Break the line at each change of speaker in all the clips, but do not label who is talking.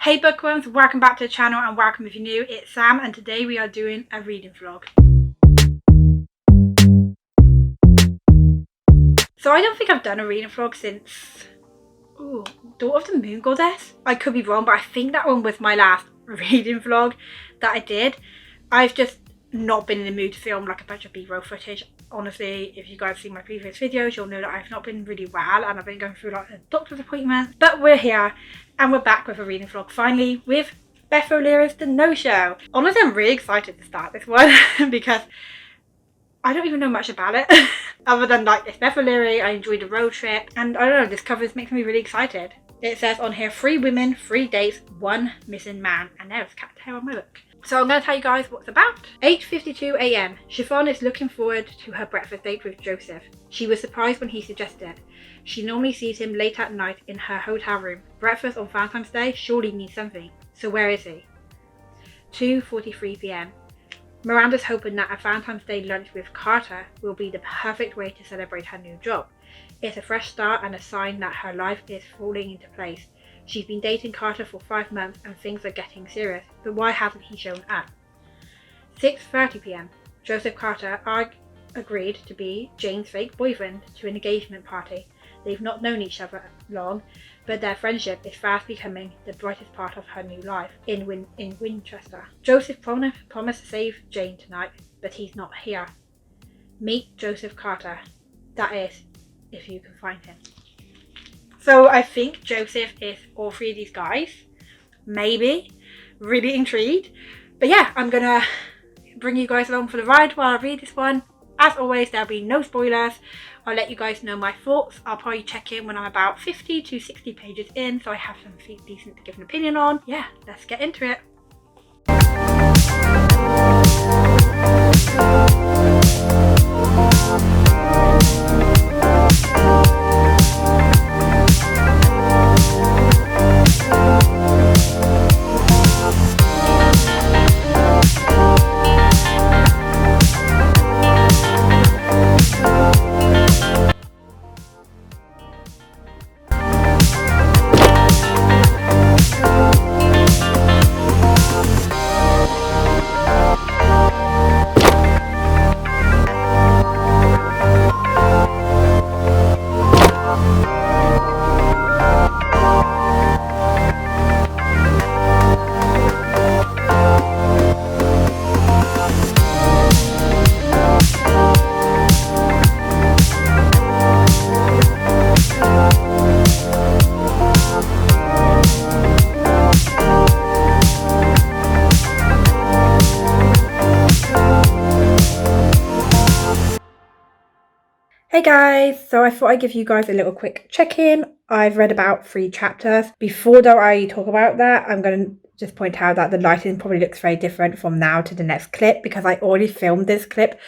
Hey Bookworms, welcome back to the channel and welcome if you're new, it's Sam and today we are doing a reading vlog. So I don't think I've done a reading vlog since, Daughter of the Moon Goddess? I could be wrong, but I think that one was my last reading vlog that I did. I've just not been in the mood to film like a bunch of B-roll footage. Honestly, if you guys see my previous videos, you'll know that I've not been really well and I've been going through like a doctor's appointment. But we're here and we're back with a reading vlog finally with Beth O'Leary's The No Show. Honestly, I'm really excited to start this one because I don't even know much about it other than like it's Beth O'Leary, I enjoyed the road trip, and I don't know, this cover makes me really excited. It says on here 3 women, 3 dates, 1 missing man, and there's cat tail on my book. So I'm going to tell you guys what's about. 8:52 a.m. Chiffon is looking forward to her breakfast date with Joseph. She was surprised when he suggested it. She normally sees him late at night in her hotel room. Breakfast on Valentine's Day surely means something. So where is he? 2:43 p.m. Miranda's hoping that a Valentine's Day lunch with Carter will be the perfect way to celebrate her new job. It's a fresh start and a sign that her life is falling into place. She's been dating Carter for 5 months and things are getting serious, but why hasn't he shown up? 6:30 p.m. Joseph Carter agreed to be Jane's fake boyfriend to an engagement party. They've not known each other long, but their friendship is fast becoming the brightest part of her new life in Winchester. Joseph promised to save Jane tonight, but he's not here. Meet Joseph Carter. That is, if you can find him. So I think Joseph is all 3 of these guys. Maybe. Really intrigued. But yeah, I'm gonna bring you guys along for the ride while I read this one. As always, there'll be no spoilers. I'll let you guys know my thoughts. I'll probably check in when I'm about 50 to 60 pages in, so I have something decent to give an opinion on. Yeah, let's get into it. Hey guys, so I thought I'd give you guys a little quick check-in. I've read about 3 chapters. Before though I talk about that, I'm going to just point out that the lighting probably looks very different from now to the next clip because I already filmed this clip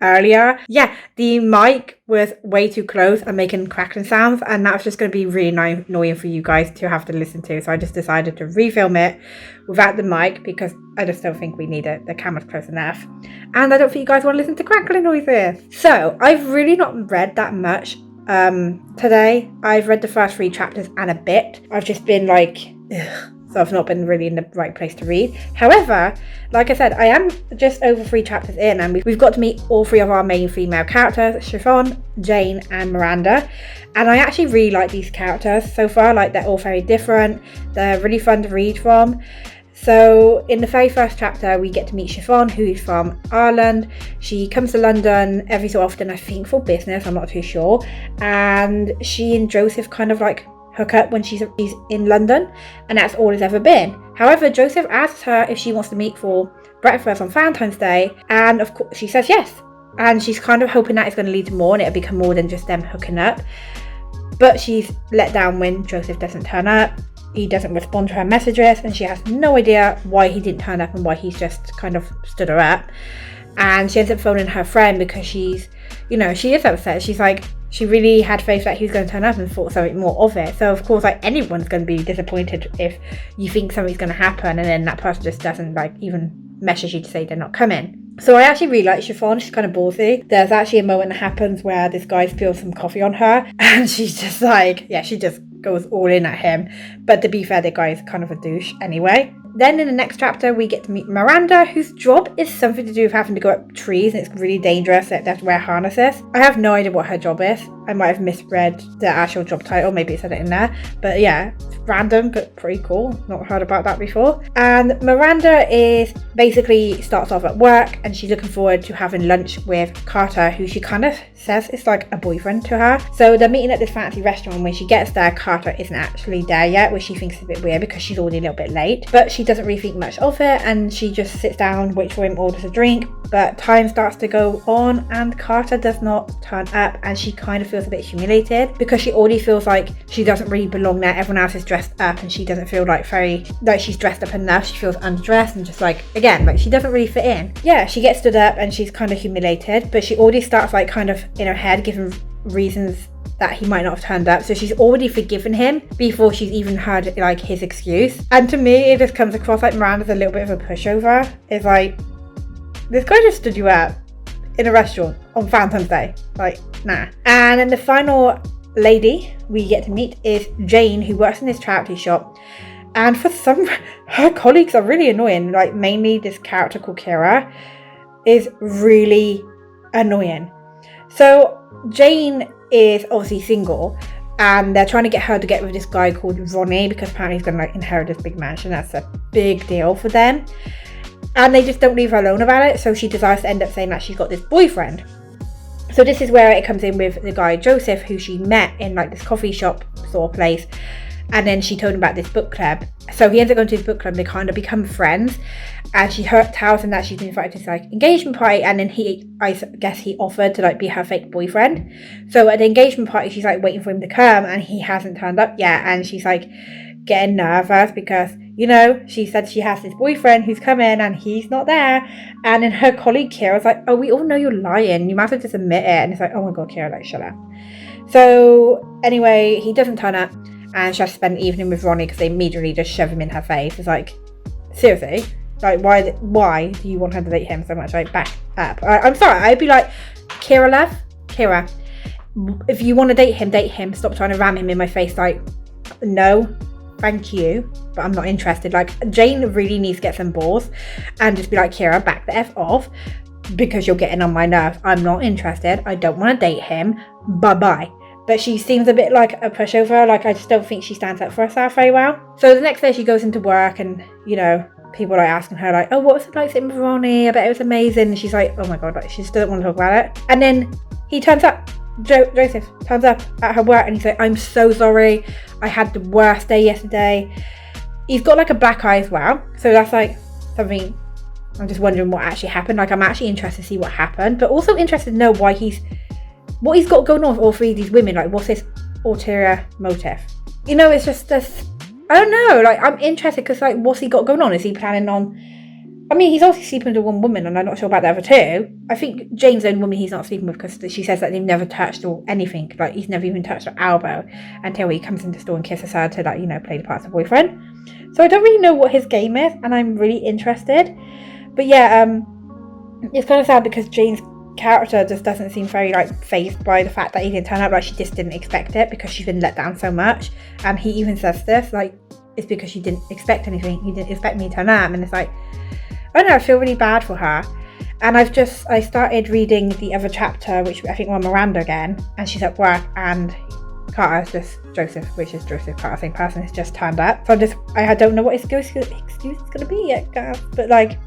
earlier. Yeah, the mic was way too close and making crackling sounds, and that was just going to be really annoying for you guys to have to listen to, so I just decided to refilm it without the mic because I just don't think we need it. The camera's close enough and I don't think you guys want to listen to crackling noises. So I've really not read that much today. I've read the first 3 chapters and a bit. I've just been like so I've not been really in the right place to read. However, like I said, I am just over 3 chapters in and we've got to meet all 3 of our main female characters, Chiffon, Jane and Miranda. And I actually really like these characters so far. Like, they're all very different. They're really fun to read from. So in the very first chapter, we get to meet Chiffon, who's from Ireland. She comes to London every so often, I think for business, I'm not too sure. And she and Joseph kind of like hook up when she's in London, and that's all it's ever been. However, Joseph asks her if she wants to meet for breakfast on Valentine's Day, and of course she says yes. And she's kind of hoping that it's going to lead to more and it'll become more than just them hooking up. But she's let down when Joseph doesn't turn up. He doesn't respond to her messages and she has no idea why he didn't turn up and why he's just kind of stood her up. And she ends up phoning her friend because she's, you know, she is upset. She's like, she really had faith that he was going to turn up and thought something more of it. So of course, like, anyone's going to be disappointed if you think something's going to happen and then that person just doesn't like even message you to say they're not coming. So I actually really like Chiffon. She's kind of ballsy. There's actually a moment that happens where this guy spills some coffee on her and she's just like, yeah, she just goes all in at him. But to be fair, the guy is kind of a douche anyway. Then in the next chapter, we get to meet Miranda, whose job is something to do with having to go up trees, and it's really dangerous. They have to wear harnesses. I have no idea what her job is. I might have misread the actual job title. Maybe it said it in there. But yeah, it's random, but pretty cool. Not heard about that before. And Miranda basically starts off at work, and she's looking forward to having lunch with Carter, who she kind of says is like a boyfriend to her. So they're meeting at this fancy restaurant, and when she gets there, Carter isn't actually there yet, which she thinks is a bit weird because she's already a little bit late. But she doesn't really think much of it, and she just sits down, waits for him, orders a drink. But time starts to go on, and Carter does not turn up, and she kind of feels a bit humiliated because she already feels like she doesn't really belong there. Everyone else is dressed up, and she doesn't feel like she's dressed up enough. She feels undressed and just like, again, like she doesn't really fit in. Yeah, she gets stood up and she's kind of humiliated, but she already starts like kind of in her head giving reasons that he might not have turned up. So she's already forgiven him before she's even heard like his excuse. And to me, it just comes across like Miranda's a little bit of a pushover. It's like, this guy just stood you up in a restaurant on Valentine's Day. Like, nah. And then the final lady we get to meet is Jane, who works in this charity shop. And for her colleagues are really annoying. Like, mainly this character called Kira is really annoying. So Jane is obviously single, and they're trying to get her to get with this guy called Ronnie because apparently he's going to like inherit this big mansion. That's a big deal for them. And they just don't leave her alone about it. So she decides to end up saying that she's got this boyfriend. So this is where it comes in with the guy Joseph, who she met in like this coffee shop sort of place. And then she told him about this book club. So he ends up going to his book club. They kind of become friends. And she tells him that she's been invited to this like engagement party. And then I guess he offered to like be her fake boyfriend. So at the engagement party, she's like waiting for him to come, and he hasn't turned up yet. And she's like getting nervous because, you know, she said she has this boyfriend who's coming and he's not there. And then her colleague Kira's like, oh, we all know you're lying. You might as well just admit it. And it's like, oh my God, Kira, like, shut up. So anyway, he doesn't turn up. And she has to spend the evening with Ronnie because they immediately just shove him in her face. It's like, seriously? Like, why do you want her to date him so much? Like, back up. I'm sorry. I'd be like, Kira, if you want to date him. Stop trying to ram him in my face. Like, no, thank you, but I'm not interested. Like, Jane really needs to get some balls and just be like, Kira, back the F off because you're getting on my nerves. I'm not interested. I don't want to date him. Bye-bye. But she seems a bit like a pushover. Like, I just don't think she stands up for herself very well. So the next day she goes into work, and, you know, people are asking her like, oh, what was it like sitting with Ronnie? I bet it was amazing. And she's like, oh my God, like, she just doesn't want to talk about it. And then he turns up. Joseph turns up at her work, and he's like, I'm so sorry. I had the worst day yesterday. He's got like a black eye as well. So that's like something I'm just wondering what actually happened. Like, I'm actually interested to see what happened, but also interested to know what he's got going on with all three of these women. Like, what's his ulterior motive? You know, it's just this, I don't know, like, I'm interested because, like, what's he got going on? Is he planning on, I mean, he's obviously sleeping with one woman, and I'm not sure about the other two. I think Jane's the only woman he's not sleeping with because she says that they've never touched or anything. Like, he's never even touched her elbow until he comes into the store and kisses her to, like, you know, play the part of boyfriend. So I don't really know what his game is, and I'm really interested. But yeah, it's kind of sad because Jane's character just doesn't seem very like fazed by the fact that he didn't turn up. Like, she just didn't expect it because she's been let down so much. And he even says this, like, it's because you didn't expect anything. You didn't expect me to turn up. And it's like, I don't know, I feel really bad for her. And I started reading the other chapter, which I think was Miranda again, and she's at work, and Carter's just Joseph, which is Joseph Carter, same person, has just turned up. So I don't know what his excuse is going to be yet, guys. But like,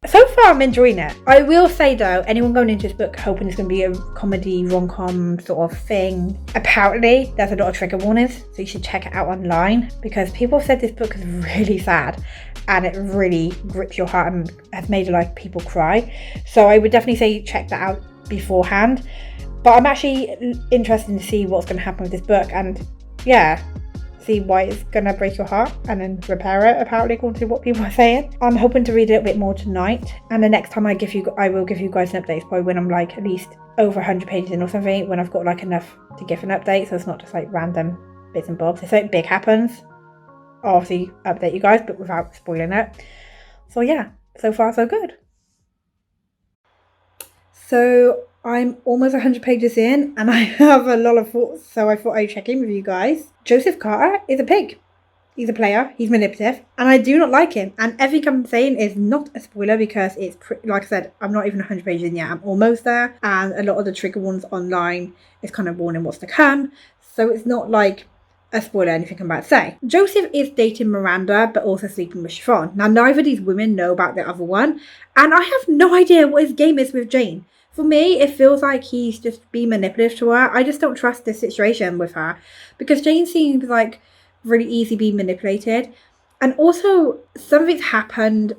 so far I'm enjoying it. I will say though, anyone going into this book hoping it's going to be a comedy rom-com sort of thing, apparently there's a lot of trigger warnings, so you should check it out online, because people have said this book is really sad and it really grips your heart and has made like people cry. So I would definitely say check that out beforehand. But I'm actually interested to see what's going to happen with this book, and yeah, see why it's going to break your heart and then repair it, apparently, according to what people are saying. I'm hoping to read a little bit more tonight, and the next time I will give you guys an update, probably when I'm like at least over 100 pages in or something, when I've got like enough to give an update, so it's not just like random bits and bobs. If something big happens, I'll obviously update you guys, but without spoiling it. So yeah, so far so good. So I'm almost 100 pages in and I have a lot of thoughts, so I thought I'd check in with you guys. Joseph Carter is a pig. He's a player, he's manipulative, and I do not like him. And everything I'm saying is not a spoiler because it's, like I said, I'm not even 100 pages in yet. I'm almost there, and a lot of the trigger ones online is kind of warning what's to come. So it's not like a spoiler, anything I'm about to say. Joseph is dating Miranda, but also sleeping with Chiffon. Now, neither of these women know about the other one, and I have no idea what his game is with Jane. For me, it feels like he's just being manipulative to her. I just don't trust this situation with her because Jane seems like really easy being manipulated. And also, something's happened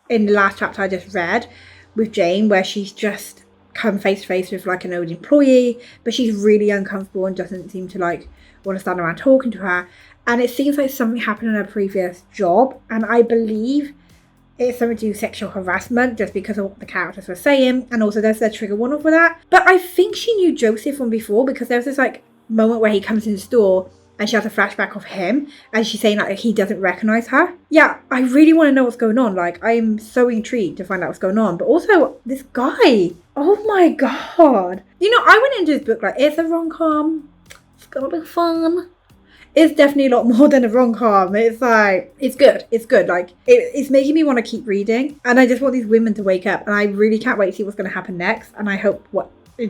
in the last chapter I just read with Jane where she's just come face to face with like an old employee, but she's really uncomfortable and doesn't seem to like want to stand around talking to her. And it seems like something happened in her previous job, and I believe it's something to do with sexual harassment just because of what the characters were saying, and also there's a trigger warning for that. But I think she knew Joseph from before because there was this like moment where he comes in the store and she has a flashback of him and she's saying like he doesn't recognize her. Yeah, I really want to know what's going on. Like, I'm so intrigued to find out what's going on. But also this guy, oh my god. You know, I went into this book like, it's a rom-com, it's gonna be fun. It's definitely a lot more than a rom-com. It's like, it's good. Like, it's making me want to keep reading. And I just want these women to wake up. And I really can't wait to see what's going to happen next. And I hope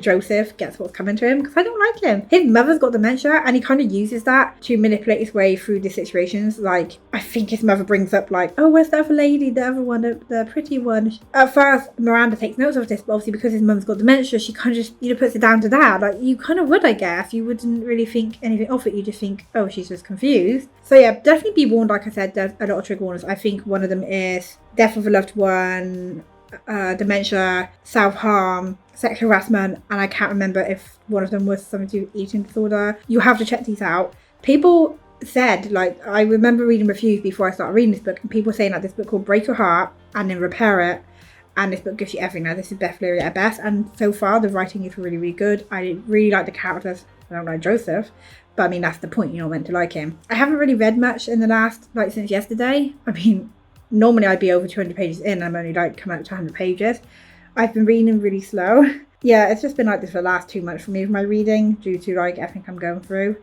Joseph gets what's coming to him because I don't like him. His mother's got dementia and he kind of uses that to manipulate his way through the situations. Like, I think his mother brings up like, oh, where's the other lady, the other one, the pretty one. At first Miranda takes notes of this, but obviously because his mum's got dementia, she kind of just, you know, puts it down to that. Like, you kind of would, I guess. You wouldn't really think anything of it. You just think, oh, she's just confused. So yeah, definitely be warned. Like I said, there's a lot of trigger warnings. I think one of them is death of a loved one, dementia, self-harm, sexual harassment, and I can't remember if one of them was something to do with eating disorder. You have to check these out. People said, like, I remember reading reviews before I started reading this book, and people saying like this book will break your heart and then repair it, and this book gives you everything. Now, this is Beth O'Leary at best, and so far the writing is really, really good. I really like the characters. I don't like Joseph, but I mean, that's the point, you're not meant to like him. I haven't really read much in the last, like, since yesterday. I mean, normally I'd be over 200 pages in, I'm only like come out to 100 pages. I've been reading really slow. Yeah, it's just been like this for the last 2 months for me with my reading due to like everything I'm going through.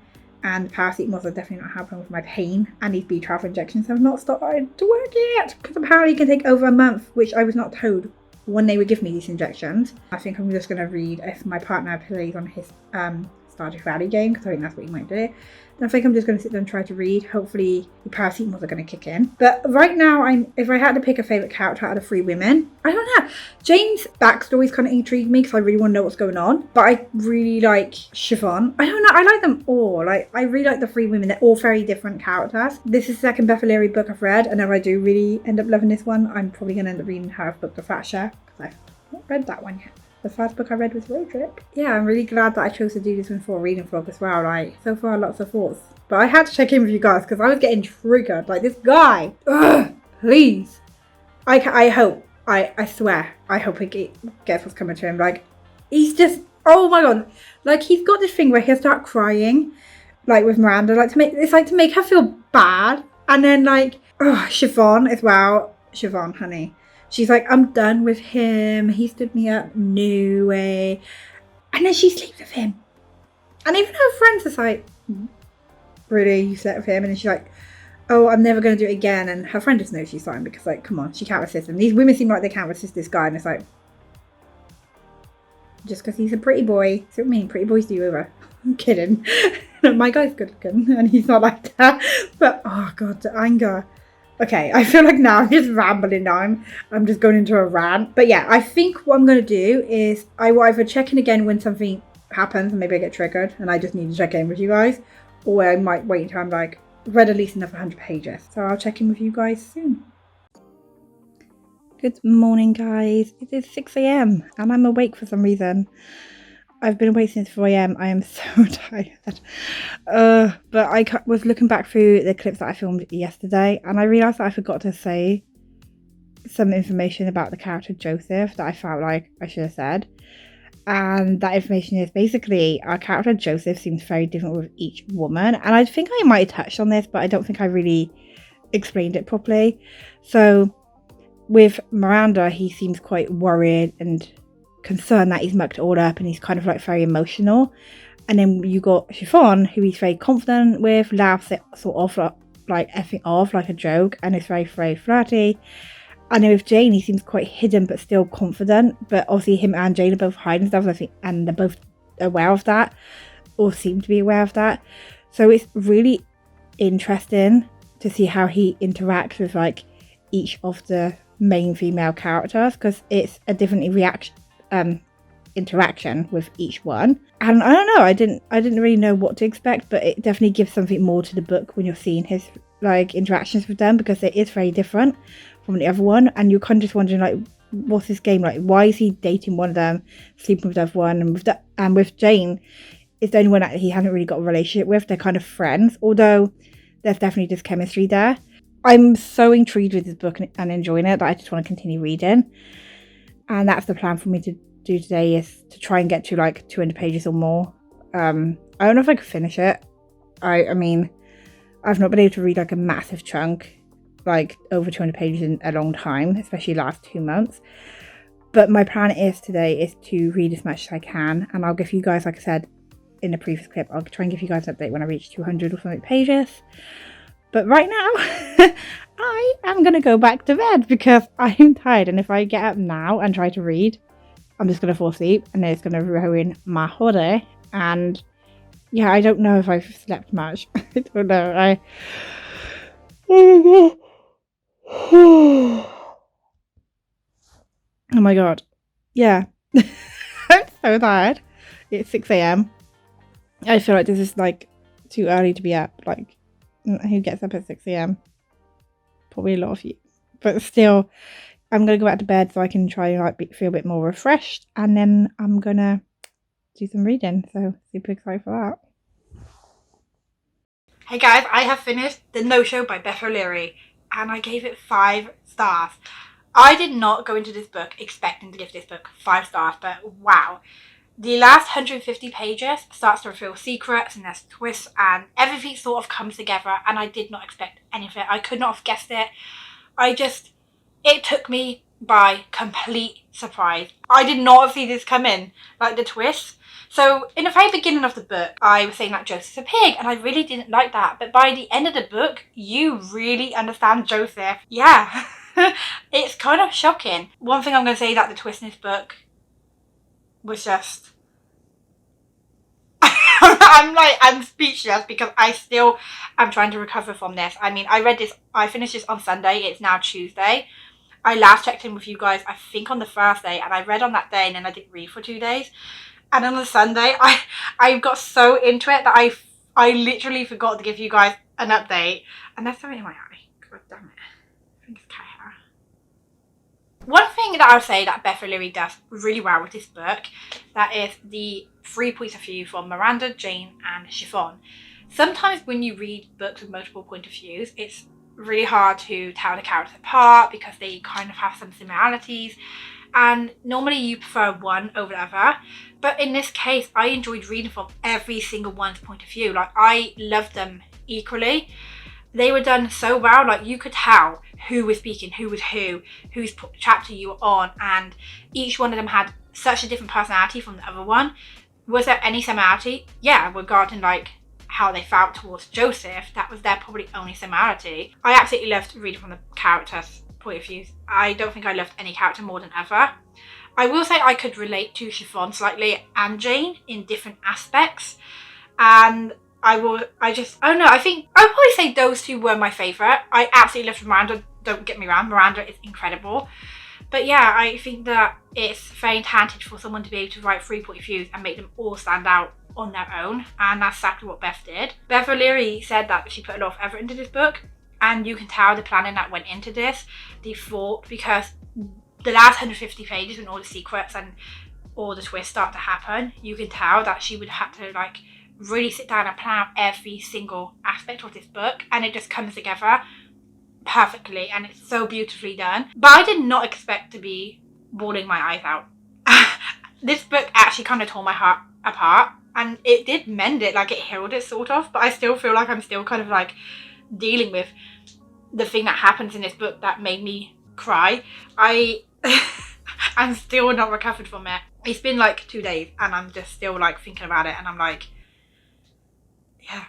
And paracetamol are definitely not helping with my pain. And these B12 injections have not started to work yet because apparently it can take over a month, which I was not told when they would give me these injections. I think I'm just going to read if my partner plays on his Stardew Valley game because I think that's what he might do. Then I think I'm just going to sit there and try to read. Hopefully the paracetamols are going to kick in. But right now, if I had to pick a favourite character out of the three women, I don't know. Jane's backstory's kind of intrigued me because I really want to know what's going on. But I really like Chiffon. I don't know. I like them all. Like, I really like the three women. They're all very different characters. This is the second Beth O'Leary book I've read. And if I do really end up loving this one, I'm probably going to end up reading Her Book the Thatcher because I've not read that one yet. The first book I read was Road Trip. Yeah, I'm really glad that I chose to do this one for a reading vlog as well. Like, so far, lots of thoughts. But I had to check in with you guys because I was getting triggered. Like, this guy. Ugh, please. I hope. I swear. I hope he gets what's coming to him. Like, he's just, oh my god. Like, he's got this thing where he'll start crying. Like, with Miranda. Like, to make her feel bad. And then, like, Chiffon as well. Chiffon, honey. She's like, I'm done with him. He stood me up. No way. And then she sleeps with him. And even her friends are like, really, you slept with him? And then she's like, oh, I'm never going to do it again. And her friend just knows she's fine because, like, come on, she can't resist him. These women seem like they can't resist this guy. And it's like, just because he's a pretty boy. See what I mean? Pretty boys do you over. I'm kidding. My guy's good looking and he's not like that. But, oh, God, the anger. Okay, I feel like now I'm just rambling now. I'm just going into a rant. But yeah, I think what I'm going to do is I will either check in again when something happens and maybe I get triggered and I just need to check in with you guys. Or I might wait until I'm like read at least another 100 pages. So I'll check in with you guys soon. Good morning, guys. It is 6 a.m. and I'm awake for some reason. I've been awake since 4 a.m. I am so tired. But I was looking back through the clips that I filmed yesterday and I realised that I forgot to say some information about the character Joseph that I felt like I should have said. And that information is basically our character Joseph seems very different with each woman. And I think I might have touched on this, but I don't think I really explained it properly. So with Miranda, he seems quite worried and
concerned that he's mucked it all up, and he's kind of like very emotional. And then you got Chiffon, who he's very confident with, laughs it sort of like effing off like a joke, and is very, very flirty. And then with Jane, he seems quite hidden but still confident. But obviously him and Jane are both hiding stuff, I think, and they're both aware of that, or seem to be aware of that. So it's really interesting to see how he interacts with like each of the main female characters, because it's a different interaction with each one. And I don't know, I didn't really know what to expect, but it definitely gives something more to the book when you're seeing his like interactions with them, because it is very different from the other one, and you're kind of just wondering like, what's this game like? Why is he dating one of them, sleeping with the other one? And with Jane, it's the only one that he hasn't really got a relationship with. They're kind of friends, although there's definitely this chemistry there. I'm so intrigued with this book and enjoying it that I just want to continue reading, and that's the plan for me to do today, is to try and get to like 200 pages or more. I don't know if I could finish it. I mean, I've not been able to read like a massive chunk, like over 200 pages in a long time, especially last 2 months. But my plan is today is to read as much as I can, and I'll give you guys, like I said in the previous clip, I'll try and give you guys an update when I reach 200 or something pages. But right now, I am going to go back to bed because I'm tired, and if I get up now and try to read, I'm just going to fall asleep, and it's going to ruin my whole day. And yeah, I don't know if I've slept much. I don't know. Oh my god. Yeah. I'm so tired. It's 6 a.m. I feel like this is like too early to be up. Like, who gets up at 6 a.m? Probably a lot of you. But still, I'm going to go back to bed so I can try and like feel a bit more refreshed. And then I'm going to do some reading. So super excited for that.
Hey guys, I have finished The No-Show by Beth O'Leary, and I gave it 5 stars. I did not go into this book expecting to give this book 5 stars, but wow. The last 150 pages starts to reveal secrets and there's twists, and everything sort of comes together, and I did not expect any of it. I could not have guessed it. It took me by complete surprise. I did not see this come in, like the twist. So in the very beginning of the book, I was saying that Joseph's a pig, and I really didn't like that. But by the end of the book, you really understand Joseph. Yeah, it's kind of shocking. One thing I'm going to say that the twist in this book was just... I'm speechless because I still am trying to recover from this. I mean, I finished this on Sunday. It's now Tuesday. I last checked in with you guys, I think, on the first day, and I read on that day, and then I didn't read for 2 days. And on the Sunday, I got so into it that I literally forgot to give you guys an update. And there's something in my eye. God damn it. I think it's cat hair. One thing that I would say that Beth O'Leary does really well with this book, that is the 3 points of view from Miranda, Jane and Chiffon. Sometimes when you read books with multiple point of views, it's really hard to tell the characters apart because they kind of have some similarities, and normally you prefer one over the other. But in this case, I enjoyed reading from every single one's point of view. Like, I loved them equally. They were done so well. Like, you could tell who was speaking, who was whose chapter you were on, and each one of them had such a different personality from the other one. Was there any similarity? Yeah, regarding like how they felt towards Joseph, that was their probably only similarity. I absolutely loved reading from the characters' point of views. I don't think I loved any character more than ever. I will say I could relate to Chiffon slightly and Jane in different aspects, and I don't know, I think I would probably say those two were my favourite. I absolutely loved Miranda, don't get me wrong, Miranda is incredible. But yeah, I think that it's very talented for someone to be able to write 3 point of views and make them all stand out on their own, and that's exactly what Beth did. Beth O'Leary said that she put a lot of effort into this book, and you can tell the planning that went into this, the thought, because the last 150 pages, when all the secrets and all the twists start to happen, you can tell that she would have to like really sit down and plan out every single aspect of this book, and it just comes together perfectly, and it's so beautifully done. But I did not expect to be bawling my eyes out. This book actually kind of tore my heart apart, and it did mend it, like it healed it sort of, but I still feel like I'm still kind of like dealing with the thing that happens in this book that made me cry. I'm still not recovered from it. It's been like 2 days and I'm just still like thinking about it, and I'm like, yeah.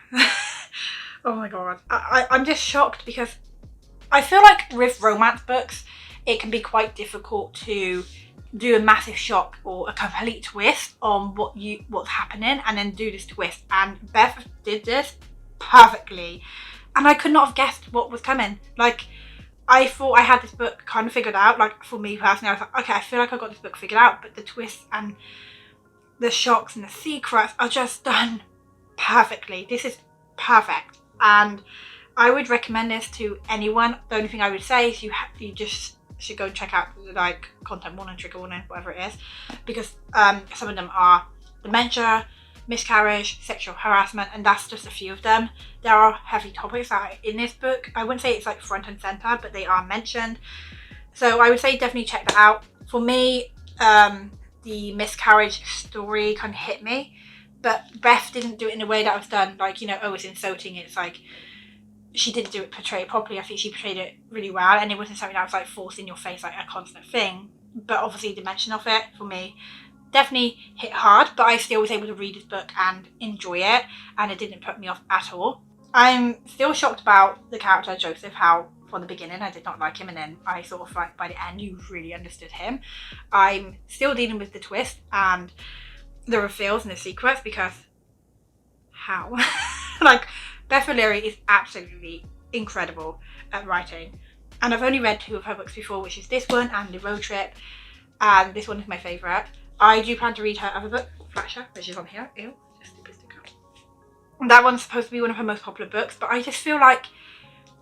Oh my god. I'm just shocked because I feel like with romance books, it can be quite difficult to do a massive shock or a complete twist on what's happening, and then do this twist. And Beth did this perfectly, and I could not have guessed what was coming. Like, I thought I had this book kind of figured out. Like, for me personally, I was like, okay, I feel like I got this book figured out, but the twists and the shocks and the secrets are just done perfectly. This is perfect, and I would recommend this to anyone. The only thing I would say is you just should go and check out the like content warning, trigger warning, whatever it is, because some of them are dementia, miscarriage, sexual harassment, and that's just a few of them. There are heavy topics that are in this book. I wouldn't say it's like front and center, but they are mentioned. So I would say definitely check that out. For me, the miscarriage story kind of hit me, but Beth didn't do it in a way that was done like, you know, oh, it's insulting. It's like, she didn't portray it properly. I think she portrayed it really well, and it wasn't something that was like forced in your face, like a constant thing. But obviously the mention of it, for me, definitely hit hard, but I still was able to read this book and enjoy it, and it didn't put me off at all. I'm still shocked about the character Joseph, how from the beginning I did not like him, and then I sort of like by the end you really understood him. I'm still dealing with the twist and the reveals and the secrets, because how? Like, Beth O'Leary is absolutely incredible at writing, and I've only read 2 of her books before, which is this one and The Road Trip, and this one is my favourite. I do plan to read her other book, Flasher, which is on here. Ew, just stupid sticker. That one's supposed to be one of her most popular books, but I just feel like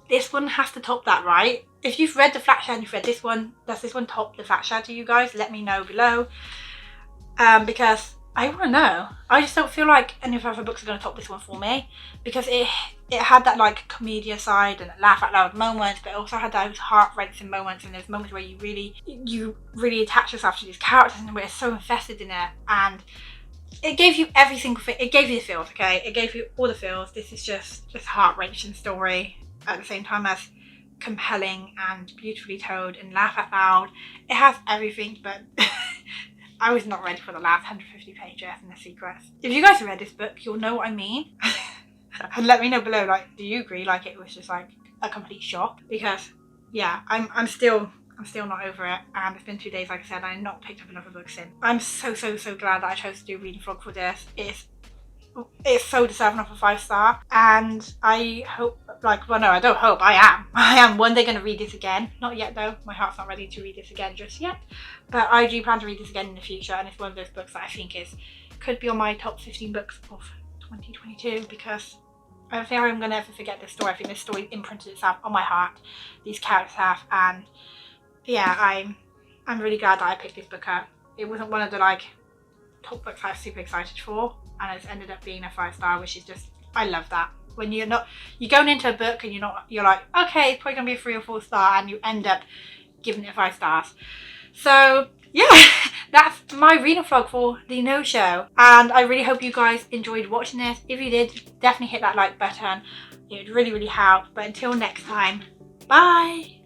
this one has to top that, right? If you've read The Flasher and you've read this one, does this one top The Flasher to you guys? Let me know below, because I want to know. I just don't feel like any of her other books are going to top this one for me, because it had that like comedian side and laugh out loud moments, but it also had those heart-wrenching moments, and those moments where you really attach yourself to these characters and we're so invested in it, and it gave you every single thing. It gave you the feels, okay? It gave you all the feels. This is just heart-wrenching story at the same time as compelling and beautifully told and laugh out loud. It has everything, but I was not ready for the last 150 pages and the secrets. If you guys have read this book, you'll know what I mean. And let me know below, like, do you agree? Like, it was just like a complete shock? Because yeah, I'm still not over it, and it's been 2 days, like I said. I've not picked up another book since. I'm so glad that I chose to do reading vlog for this. It's so deserving of a 5-star, and I hope, like, well, no, I don't hope, I am one day going to read this again. Not yet though, my heart's not ready to read this again just yet, but I do plan to read this again in the future, and it's one of those books that I think could be on my top 15 books of 2022, because I don't think I'm going to ever forget this story. I think this story imprinted itself on my heart, these characters have, and yeah, I'm really glad that I picked this book up. It wasn't one of the like top books I was super excited for, and it's ended up being a 5-star, which is just, I love that. When you're going into a book and you're like, okay, it's probably gonna be a 3 or 4 star, and you end up giving it 5 stars. So yeah, that's my reading vlog for the No Show, and I really hope you guys enjoyed watching this. If you did, definitely hit that like button. It would really help. But until next time, bye.